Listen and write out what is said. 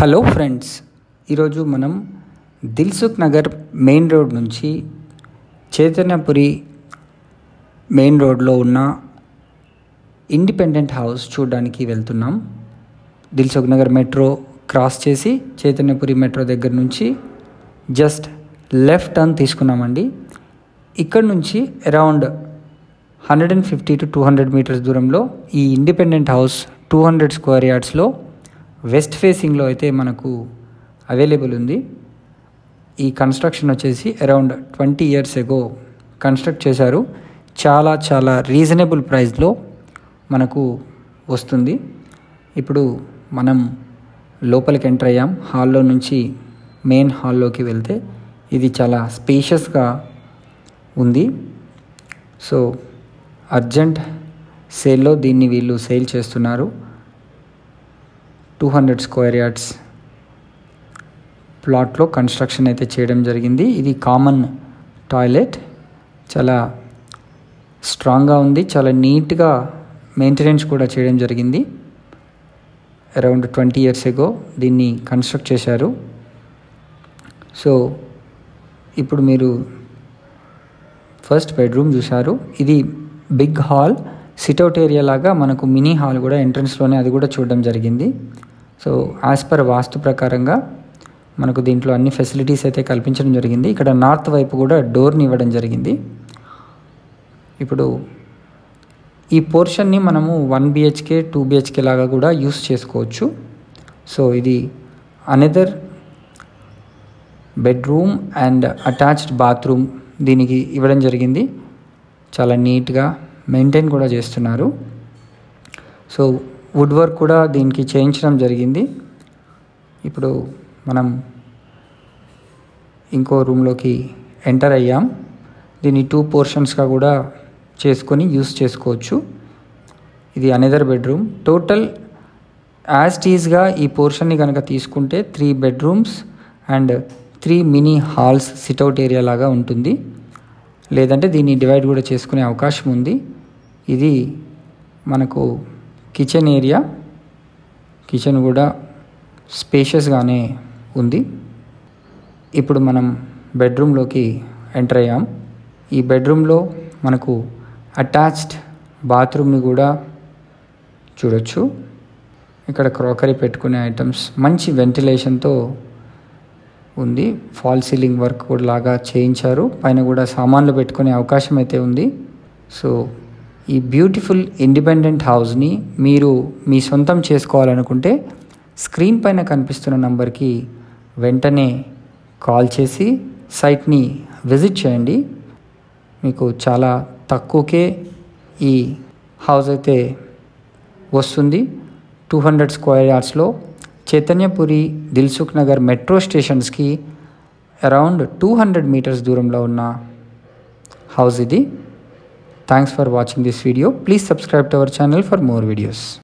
Hello friends, ఈరోజు మనం Dilsukh Nagar main road నుంచి చైతన్యపురి మెయిన్ రోడ్లో ఉన్న ఇండిపెండెంట్ హౌస్ చూడడానికి వెళ్తున్నాం. దిల్సుఖ్ నగర్ మెట్రో క్రాస్ చేసి చైతన్యపురి మెట్రో దగ్గర నుంచి జస్ట్ లెఫ్ట్ టర్న్ తీసుకున్నామండి. ఇక్కడ నుంచి అరౌండ్ 150 to 200 మీటర్స్ దూరంలో ఈ ఇండిపెండెంట్ హౌస్ 200 స్క్వేర్ యార్డ్స్లో వెస్ట్ ఫేసింగ్లో అయితే మనకు అవైలబుల్ ఉంది. ఈ కన్స్ట్రక్షన్ వచ్చేసి అరౌండ్ 20 years ఎగో కన్స్ట్రక్ట్ చేశారు. చాలా రీజనబుల్ ప్రైస్లో మనకు వస్తుంది. ఇప్పుడు మనం లోపలికి ఎంటర్ అయ్యాం. హాల్లో నుంచి మెయిన్ హాల్లోకి వెళ్తే ఇది చాలా స్పేషియస్గా ఉంది. సో అర్జెంట్ సేల్లో దీన్ని వీళ్ళు సేల్ చేస్తున్నారు. 200 స్క్వేర్ యార్డ్స్ ప్లాట్లో కన్స్ట్రక్షన్ అయితే చేయడం జరిగింది. ఇది కామన్ టాయిలెట్, చాలా స్ట్రాంగ్గా ఉంది, చాలా నీట్గా మెయింటెనెన్స్ కూడా చేయడం జరిగింది. అరౌండ్ 20 years ఎగో దీన్ని కన్స్ట్రక్ట్ చేశారు. సో ఇప్పుడు మీరు ఫస్ట్ బెడ్రూమ్ చూశారు. ఇది బిగ్ హాల్, సిట్అవుట్ ఏరియా లాగా మనకు మినీ హాల్ కూడా ఎంట్రన్స్లోనే అది కూడా చూడడం జరిగింది. సో యాజ్ పర్ వాస్తు ప్రకారంగా మనకు దీంట్లో అన్ని ఫెసిలిటీస్ అయితే కల్పించడం జరిగింది. ఇక్కడ నార్త్ వైపు కూడా డోర్ని ఇవ్వడం జరిగింది. ఇప్పుడు ఈ పోర్షన్ని మనము 1 BHK 2 BHK లాగా కూడా యూస్ చేసుకోవచ్చు. సో ఇది another bedroom and attached bathroom దీనికి ఇవ్వడం జరిగింది. చాలా నీట్గా మెయింటైన్ కూడా చేస్తున్నారు. సో వుడ్ వర్క్ కూడా దీనికి చేయించడం జరిగింది. ఇప్పుడు మనం ఇంకో రూమ్లోకి ఎంటర్ అయ్యాం. దీన్ని 2 పోర్షన్స్గా కూడా చేసుకొని యూస్ చేసుకోవచ్చు. ఇది అనదర్ బెడ్రూమ్. టోటల్ యాజ్ టీజ్గా ఈ పోర్షన్ని కనుక తీసుకుంటే 3 bedrooms and 3 mini halls sit-out area లాగా ఉంటుంది. లేదంటే దీన్ని డివైడ్ కూడా చేసుకునే అవకాశం ఉంది. ఇది మనకు కిచెన్ ఏరియా. కిచెన్ కూడా స్పేషియస్గానే ఉంది. ఇప్పుడు మనం బెడ్రూమ్లోకి ఎంటర్ అయ్యాం. ఈ బెడ్రూమ్లో మనకు అటాచ్డ్ బాత్రూమ్ని కూడా చూడొచ్చు. ఇక్కడ క్రాకరీ పెట్టుకునే ఐటమ్స్ మంచి వెంటిలేషన్తో ఉంది. ఫాల్ సీలింగ్ వర్క్ కూడా లాగా చేయించారు. పైన కూడా సామాన్లు పెట్టుకునే అవకాశం అయితే ఉంది. సో ఈ బ్యూటిఫుల్ ఇండిపెండెంట్ హౌస్ని మీరు మీ సొంతం చేసుకోవాలనుకుంటే స్క్రీన్ పైన కనిపిస్తున్న నంబర్కి వెంటనే కాల్ చేసి సైట్ని విజిట్ చేయండి. మీకు చాలా తక్కువకే ఈ హౌస్ అయితే వస్తుంది. 200 స్క్వేర్ యార్డ్స్లో చైతన్యపురి దిల్సుఖ్ నగర్ మెట్రో స్టేషన్స్కి అరౌండ్ 200 meters దూరంలో ఉన్న హౌస్ ఇది. Thanks for watching this video. Please subscribe to our channel for more videos.